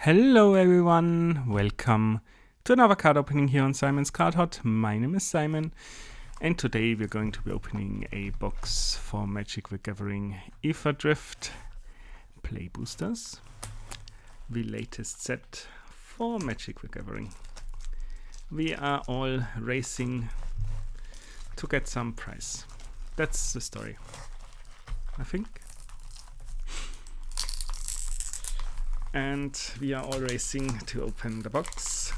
Hello everyone, welcome to another card opening here on Simon's Card Hut. My name is Simon and today we're going to be opening a box for Magic the Gathering Aetherdrift Play Boosters, the latest set for Magic the Gathering. We are all racing to get some prize. That's the story, I think. And we are all racing to open the box.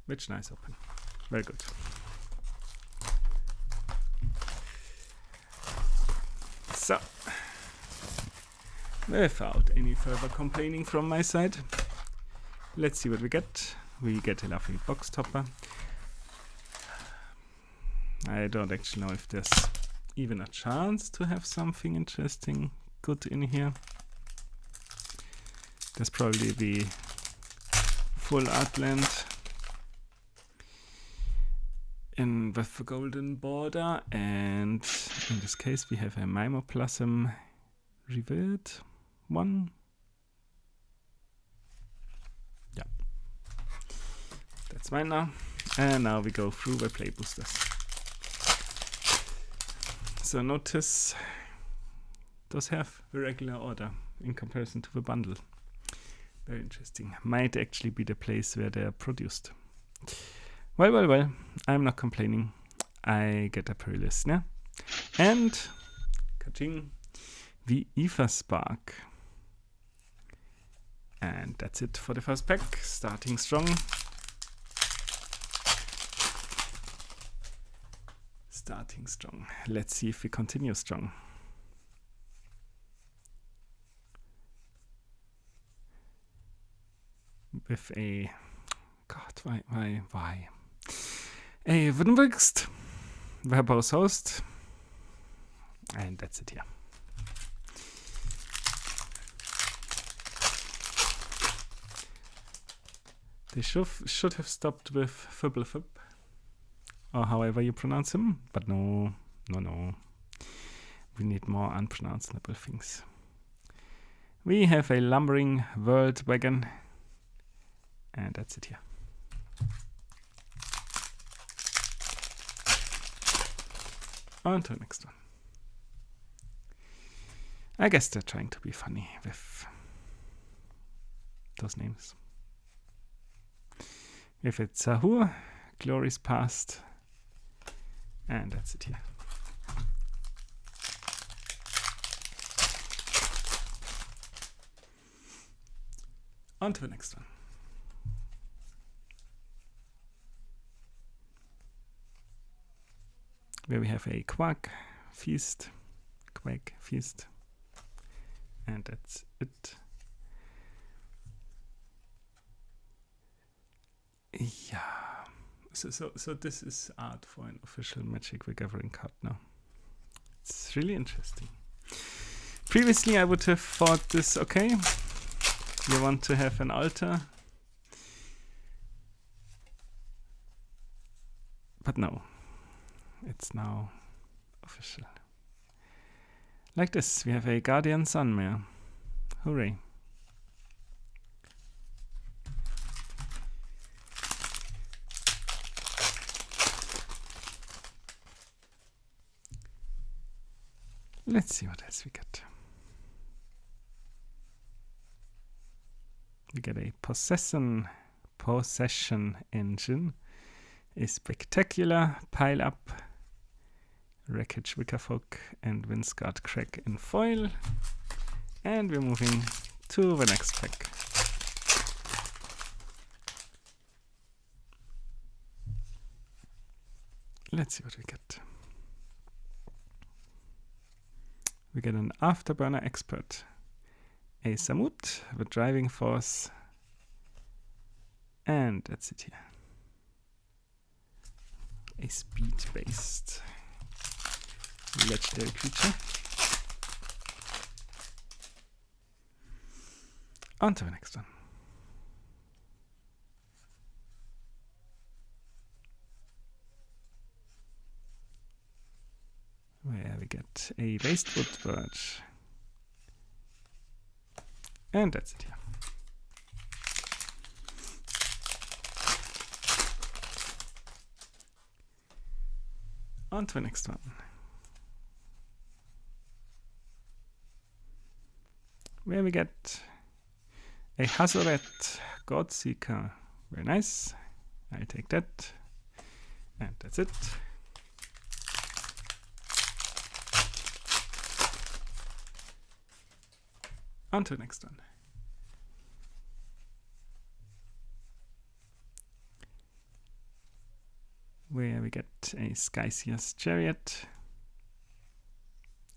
Which nice open. Very good. So, without any further complaining from my side, let's see what we get. We get a lovely box topper. I don't actually know if there's even a chance to have something interesting good in here. There's probably the full Artland with the golden border, and in this case we have a Mimoplasm revealed one. Yeah, that's mine now. And now we go through the play boosters. So notice those have the regular order in comparison to the bundle. Very interesting. Might actually be the place where they're produced. Well, I'm not complaining. I get a perilous snare. And ka-ching, the Ether Spark. And that's it for the first pack. Starting strong. Starting strong. Let's see if we continue strong. With a why? A Woodenwixt, Verbose Host, and that's it here. They should have stopped with Fibblefib, or however you pronounce him, but no. We need more unpronounceable things. We have a Lumbering World Wagon, and that's it here. On to the next one. I guess they're trying to be funny with those names. If it's Sahur, Glory's Past, and that's it here. On to the next one. Where we have a Quake Feast, and that's it. Yeah. So this is art for an official Magic the Gathering card now. It's really interesting. Previously I would have thought this, okay, you want to have an altar. But no, it's now official. Like this, we have a Guardian Sunmare. Hooray. Let's see what else we get. We get a Possession Engine, a Spectacular Pile Up, Wreckage Wickerfolk, and Windsguard Crack in foil. And we're moving to the next pack. Let's see what we get. We get an Afterburner Expert, a Samut, the Driving Force, and that's it here. A speed-based legendary creature. On to the next one. Where we get a Wastewood Birch, And that's it here. On to the next one. Where we get a Hazoret Godseeker. Very nice. I'll take that. And that's it. On to the next one. Where we get a Skyseer's Chariot.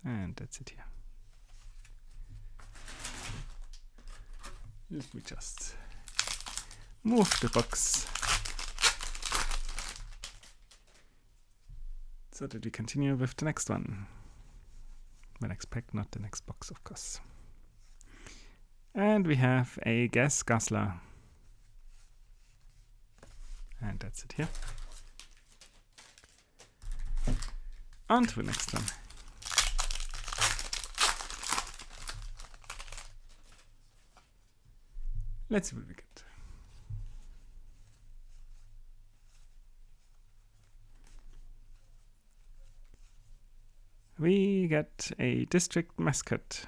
And that's it here. Let me just move the box so that we continue with the next one. The next pack, not the next box, of course. And we have a Gas Guzzler. And that's it here. On to the next one. Let's see what we get. We get a District Mascot.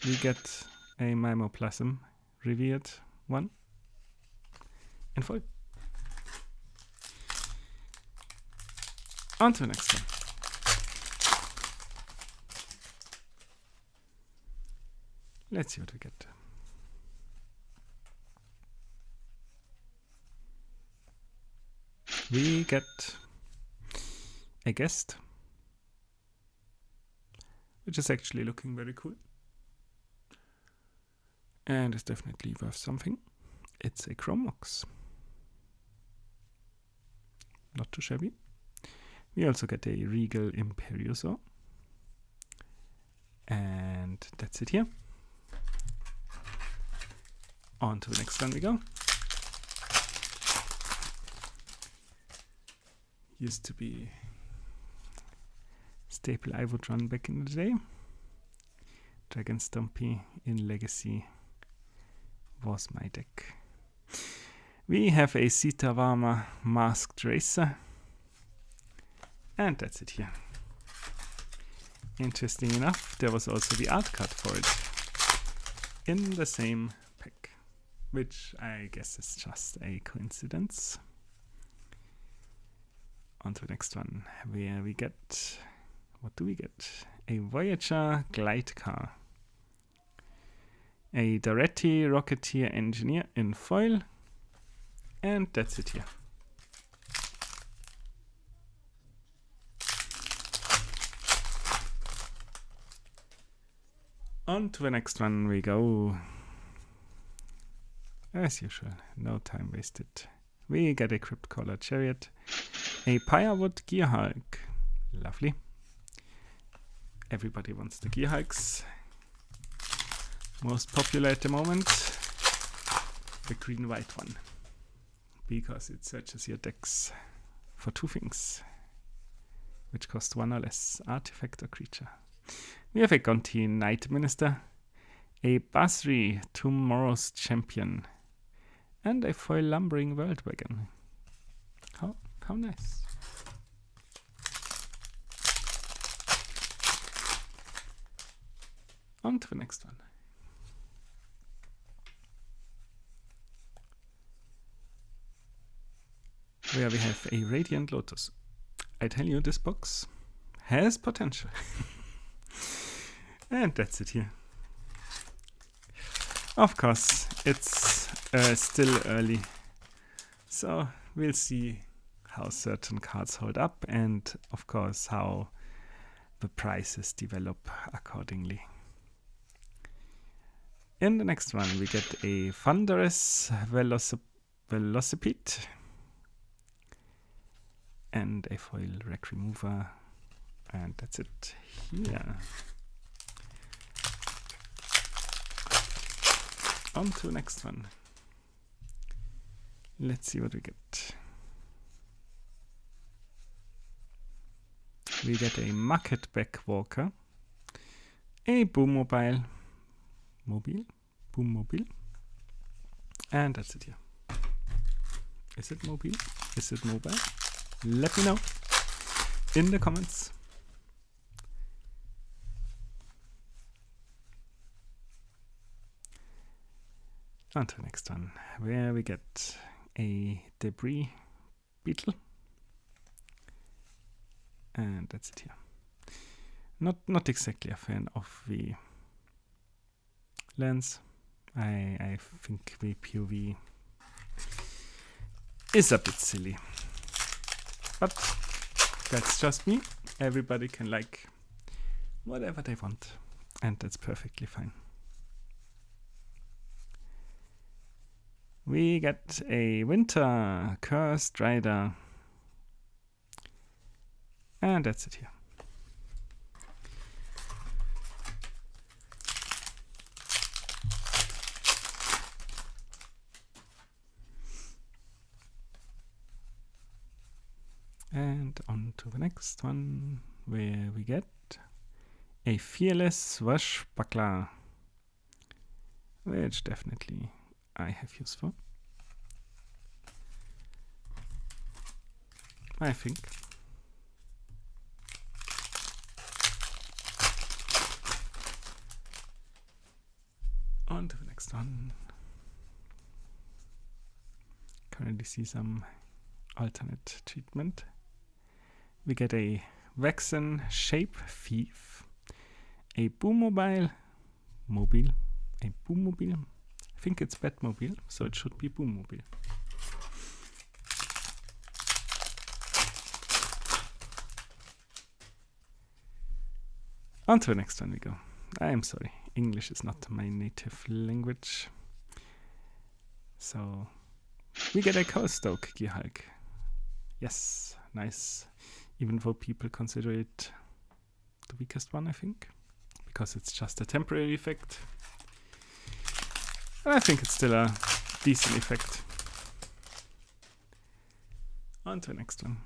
We get a Mimoplasm revered one in foil. On to the next one. Let's see what we get. We get a Guest, which is actually looking very cool. And is definitely worth something. It's a Chromox. Not too shabby. We also get a Regal Imperiosaur. And that's it here. On to the next one we go. Used to be staple I would run back in the day. Dragon Stompy in Legacy was my deck. We have a Sitawama Masked Racer. And that's it here. Interesting enough, there was also the art card for it in the same pack, which I guess is just a coincidence. On to the next one, where we get, what do we get? A Voyager Glide Car, a Doretti Rocketeer Engineer in foil, and that's it here. On to the next one we go. As usual, no time wasted. We get a Cryptcaller Chariot, a Pyrewood Gearhulk. Lovely. Everybody wants the Gearhulks. Most popular at the moment, the green-white one, because it searches your decks for two things, which cost one or less, artifact or creature. We have a Gonti Night Minister, a Basri Tomorrow's Champion, and a foil Lumbering World Wagon. How nice. On to the next one. Where we have a Radiant Lotus. I tell you, this box has potential. And that's it here. Of course, it's still early, so we'll see how certain cards hold up and, of course, how the prices develop accordingly. In the next one, we get a Thunderous Velocipede and a foil Wreck Remover, and that's it here. On to the next one. Let's see what we get. We get a Market Back Walker, a Boom Mobile, Boom Mobile. And that's it here. Is it mobile? Is it mobile? Let me know in the comments. On to the next one, where we get a debris beetle. And that's it here. Not exactly a fan of the lens. I think the POV is a bit silly. But that's just me. Everybody can like whatever they want. And that's perfectly fine. We get a Winter Cursed Rider. And that's it here. And on to the next one, where we get a Fearless Swashbuckler, which definitely I have use for, I think. On to the next one. Currently see some alternate treatment. We get a Waxen Shape Thief, a Boom Mobile, a Boom Mobile. I think it's Batmobile, so it should be Boom Mobile. On to the next one we go. I am sorry, English is not my native language. So we get a Costoke Gearhulk. Yes, nice. Even though people consider it the weakest one, I think, because it's just a temporary effect. And I think it's still a decent effect. On to the next one,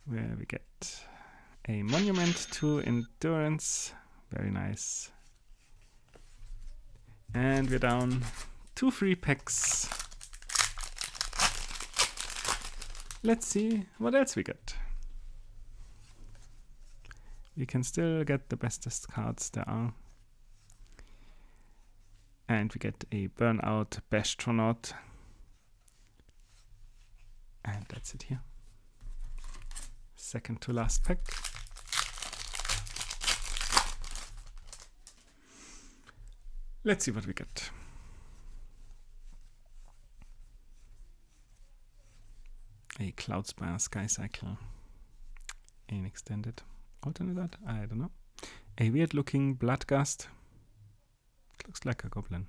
where we get a Monument to Endurance. Very nice. And we're down to 3 packs. Let's see what else we get. We can still get the bestest cards there are. And we get a Burnout Bastronaut. And that's it here. Second to last pack. Let's see what we get. A Cloudspire Sky Cycle. An extended alternate, I don't know. A weird looking Bloodgust. Looks like a goblin.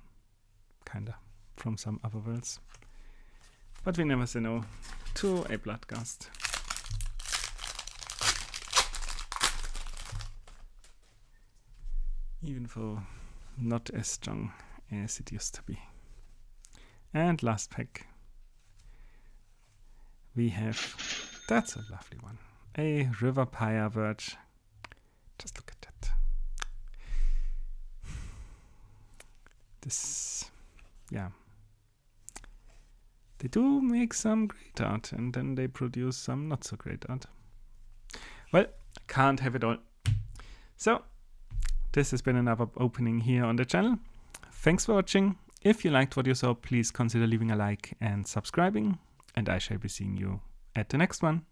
Kinda. From some other worlds. But we never say no to a Bloodgust. Even though not as strong as it used to be. And last pack. We have, that's a lovely one, a River Pyre Verge. Just look at that. This, yeah. They do make some great art, and then they produce some not so great art. Well, can't have it all. So, this has been another opening here on the channel. Thanks for watching. If you liked what you saw, please consider leaving a like and subscribing. And I shall be seeing you at the next one.